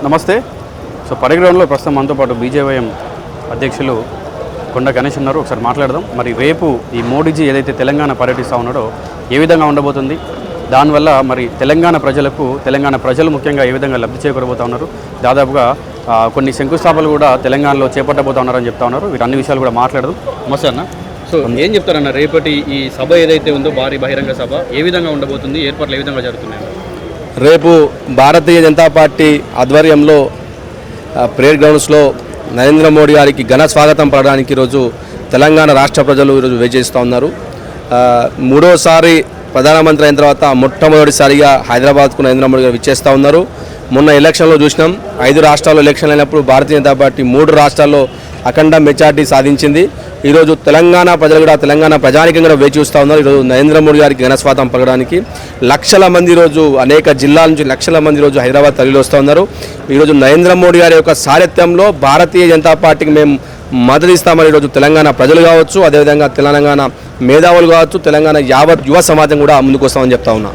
నమస్తే. సో పరిగ్రహంలో ప్రస్తుతం మనతో పాటు బీజేవైఎం అధ్యక్షులు కొండ గణేష్ ఉన్నారు. ఒకసారి మాట్లాడదాం. మరి రేపు ఈ మోడీజీ ఏదైతే తెలంగాణ పర్యటిస్తూ ఉన్నాడో ఏ విధంగా ఉండబోతుంది, దానివల్ల మరి తెలంగాణ ప్రజలు ముఖ్యంగా ఏ విధంగా లబ్ధి చేకూరబోతూ ఉన్నారు, దాదాపుగా కొన్ని శంకుస్థాపనలు కూడా తెలంగాణలో చేపట్టబోతూ ఉన్నారని చెప్తా ఉన్నారు. వీటన్ని విషయాలు కూడా మాట్లాడదాం. నమస్తే అన్న. సో ఏం చెప్తారన్న, రేపటి ఈ సభ ఏదైతే ఉందో భారీ బహిరంగ సభ ఏ విధంగా ఉండబోతుంది, ఏర్పాట్లు ఏ విధంగా జరుగుతున్నాయి? రేపు భారతీయ జనతా పార్టీ ఆధ్వర్యంలో ప్రేయర్ గ్రౌండ్స్లో నరేంద్ర మోడీ గారికి ఘన స్వాగతం పడడానికి ఈరోజు తెలంగాణ రాష్ట్ర ప్రజలు ఈరోజు వెయిట్ చేస్తూ ఉన్నారు. మూడోసారి ప్రధానమంత్రి అయిన తర్వాత మొట్టమొదటిసారిగా హైదరాబాద్కు నరేంద్ర మోడీ గారు విచ్చేస్తూ ఉన్నారు. మొన్న ఎలక్షన్లో చూసినాం, 5 రాష్ట్రాల్లో ఎలక్షన్లు అయినప్పుడు భారతీయ జనతా పార్టీ 3 రాష్ట్రాల్లో అఖండ మెజార్టీ సాధించింది. ఈరోజు తెలంగాణ ప్రజలు కూడా, తెలంగాణ ప్రజానికం కూడా వేచి చూస్తూ ఉన్నారు. ఈరోజు నరేంద్ర మోడీ గారికి ఘనస్వాగతం పలకడానికి లక్షల మంది ఈరోజు అనేక జిల్లాల నుంచి లక్షల మంది ఈరోజు హైదరాబాద్ తరలి వస్తూ ఉన్నారు. ఈరోజు నరేంద్ర మోడీ గారి యొక్క సారథ్యంలో భారతీయ జనతా పార్టీకి మేము మద్దతు ఇస్తామని ఈరోజు తెలంగాణ ప్రజలు కావచ్చు, అదేవిధంగా తెలంగాణ మేధావులు కావచ్చు, తెలంగాణ యావత్ యువ సమాజం కూడా ముందుకు వస్తామని చెప్తా ఉన్నా.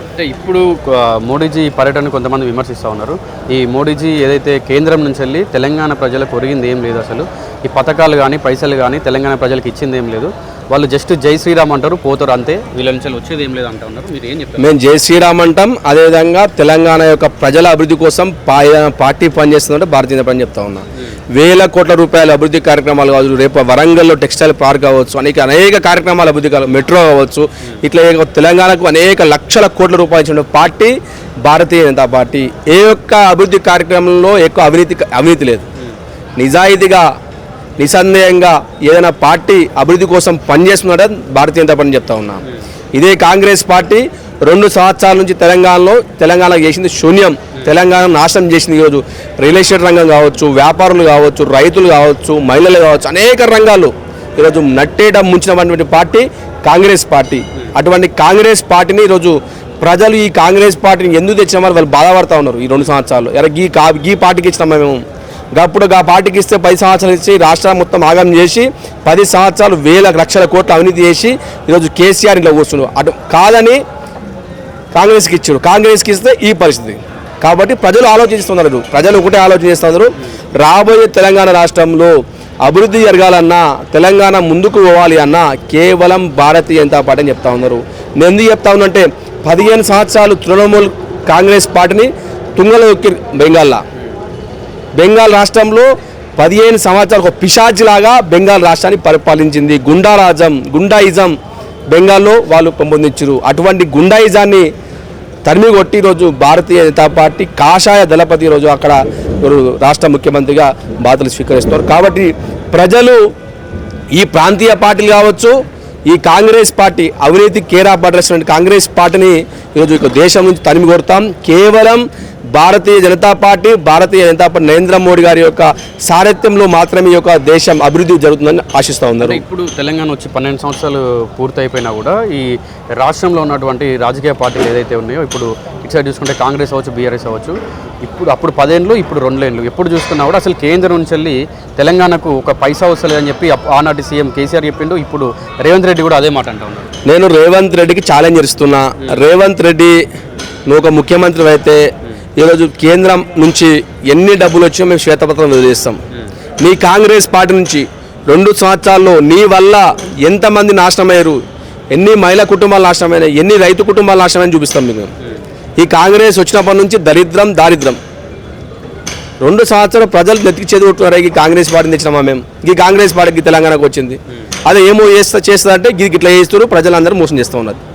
అంటే ఇప్పుడు మోడీజీ పర్యటన కొంతమంది విమర్శిస్తూ ఉన్నారు. ఈ మోడీజీ ఏదైతే కేంద్రం నుంచి వెళ్ళి తెలంగాణ ప్రజలకు ఒరిగింది ఏం లేదు, అసలు ఈ పథకాలు కానీ పైసలు కానీ తెలంగాణ ప్రజలకు ఇచ్చింది ఏం లేదు, వాళ్ళు జస్ట్ జై శ్రీరామ్ అంటారు, పోతారు అంతే, వీళ్ళ నుంచి వచ్చేది ఏం లేదు అంటూ ఉన్నారు. మీరు ఏం చెప్తారు? మేము జై శ్రీరామ్ అంటాం. అదేవిధంగా తెలంగాణ యొక్క ప్రజల అభివృద్ధి కోసం పార్టీ పనిచేస్తుందంటే భారతీయ జనతా పార్టీ చెప్తా ఉన్నా. వేల కోట్ల రూపాయల అభివృద్ధి కార్యక్రమాలు కావచ్చు, రేపు వరంగల్లో టెక్స్టైల్ పార్క్ కావచ్చు, అనేక కార్యక్రమాల అభివృద్ధి మెట్రో కావచ్చు, ఇట్లా తెలంగాణకు అనేక లక్షల కోట్ల రూపాయలు ఇచ్చిన పార్టీ భారతీయ జనతా పార్టీ. ఏ ఒక్క అభివృద్ధి కార్యక్రమంలో ఎక్కువ అవినీతి లేదు. నిజాయితీగా నిస్సందేహంగా ఏదైనా పార్టీ అభివృద్ధి కోసం పనిచేస్తున్నాడో భారతీయ జనతా పార్టీ చెప్తా ఉన్నా. ఇదే కాంగ్రెస్ పార్టీ 2 సంవత్సరాల నుంచి తెలంగాణకు చేసింది శూన్యం. తెలంగాణ నాశనం చేసింది. ఈరోజు రియల్ ఎస్టేట్ రంగం కావచ్చు, వ్యాపారులు కావచ్చు, రైతులు కావచ్చు, మహిళలు కావచ్చు, అనేక రంగాలు ఈరోజు నట్టేట ముంచినటువంటి పార్టీ కాంగ్రెస్ పార్టీ. అటువంటి కాంగ్రెస్ పార్టీని ఈరోజు ప్రజలు ఈ కాంగ్రెస్ పార్టీని ఎందుకు తెచ్చినామని వాళ్ళు బాధపడుతూ ఉన్నారు. ఈ 2 సంవత్సరాలు ఈ పార్టీకి ఇచ్చినామా మేము, అప్పుడు ఆ పార్టీకి ఇస్తే 10 సంవత్సరాలు ఇచ్చి రాష్ట్రాన్ని మొత్తం ఆగం చేసి 10 సంవత్సరాలు వేల లక్షల కోట్ల అవినీతి చేసి ఈరోజు కేసీఆర్ ఇంట్లో కూర్చున్నారు. అటు కాదని కాంగ్రెస్కి ఇచ్చారు. కాంగ్రెస్కి ఇస్తే ఈ పరిస్థితి. కాబట్టి ప్రజలు ఆలోచిస్తున్నారు. ప్రజలు ఒకటే ఆలోచిస్తున్నారు, రాబోయే తెలంగాణ రాష్ట్రంలో అభివృద్ధి జరగాలన్నా, తెలంగాణ ముందుకు పోవాలి అన్నా కేవలం భారతీయ జనతా పార్టీ అని చెప్తా ఉన్నారు. నేను ఎందుకు చెప్తా ఉన్నానంటే 15 సంవత్సరాలు తృణమూల్ కాంగ్రెస్ పార్టీని తుంగలో ఎక్కి బెంగాల్ రాష్ట్రంలో 15 సంవత్సరాలు ఒక పిశాచిలాగా బెంగాల్ రాష్ట్రాన్ని పరిపాలించింది. గుండాయిజం బెంగాల్లో వాళ్ళు పెంపొందించారు. అటువంటి గుండాయిజాన్ని తరిమి కొట్టి ఈరోజు భారతీయ జనతా పార్టీ కాషాయ దళపతి ఈరోజు అక్కడ రాష్ట్ర ముఖ్యమంత్రిగా బాధ్యతలు స్వీకరిస్తారు. కాబట్టి ప్రజలు ఈ ప్రాంతీయ పార్టీలు కావచ్చు, ఈ కాంగ్రెస్ పార్టీ అవినీతి కేరా పడ్డటువంటి కాంగ్రెస్ పార్టీని ఈరోజు దేశం నుంచి తరిమి కొడతాం. కేవలం భారతీయ జనతా పార్టీ నరేంద్ర మోడీ గారి యొక్క సారథ్యంలో మాత్రమే ఈ యొక్క దేశం అభివృద్ధి జరుగుతుందని ఆశిస్తూ ఉన్నారు. ఇప్పుడు తెలంగాణ వచ్చి 12 సంవత్సరాలు పూర్తయిపోయినా కూడా ఈ రాష్ట్రంలో ఉన్నటువంటి రాజకీయ పార్టీలు ఏదైతే ఉన్నాయో, ఇప్పుడు ఇటు సైడ్ చూసుకుంటే కాంగ్రెస్ అవ్వచ్చు, బీఆర్ఎస్ అవ్వచ్చు, అప్పుడు 10 ఏళ్ళు, ఇప్పుడు 2 ఏళ్ళు, ఎప్పుడు చూసుకున్నా కూడా అసలు కేంద్రం నుంచి వెళ్ళి తెలంగాణకు ఒక పైసా వస్తలేదని చెప్పి ఆనాటి సీఎం కేసీఆర్ చెప్పిండు. ఇప్పుడు రేవంత్ రెడ్డి కూడా అదే మాట అంటా ఉన్నారు. నేను రేవంత్ రెడ్డికి ఛాలెంజ్ ఇస్తున్నా. రేవంత్ రెడ్డి, నువ్వు ఒక ముఖ్యమంత్రి అయితే ఈరోజు కేంద్రం నుంచి ఎన్ని డబ్బులు వచ్చినా మేము శ్వేతపత్రం వదిలేస్తాం. నీ కాంగ్రెస్ పార్టీ నుంచి 2 సంవత్సరాల్లో నీ వల్ల ఎంతమంది నాశనమయ్యారు, ఎన్ని మహిళా కుటుంబాలు నాశనమైనాయి, ఎన్ని రైతు కుటుంబాలు నాశనమని చూపిస్తాం మేము. ఈ కాంగ్రెస్ వచ్చినప్పటి నుంచి దారిద్రం 2 సంవత్సరాలు ప్రజలు నెత్తికి చదువుకుంటున్నారు. ఈ కాంగ్రెస్ పార్టీని తెచ్చినామా మేము? ఈ కాంగ్రెస్ పార్టీకి తెలంగాణకు వచ్చింది. అదే ఏమో చేస్తుందంటే ఇట్లా చేస్తున్నారు, ప్రజలందరూ మోసం చేస్తూ ఉన్నారు.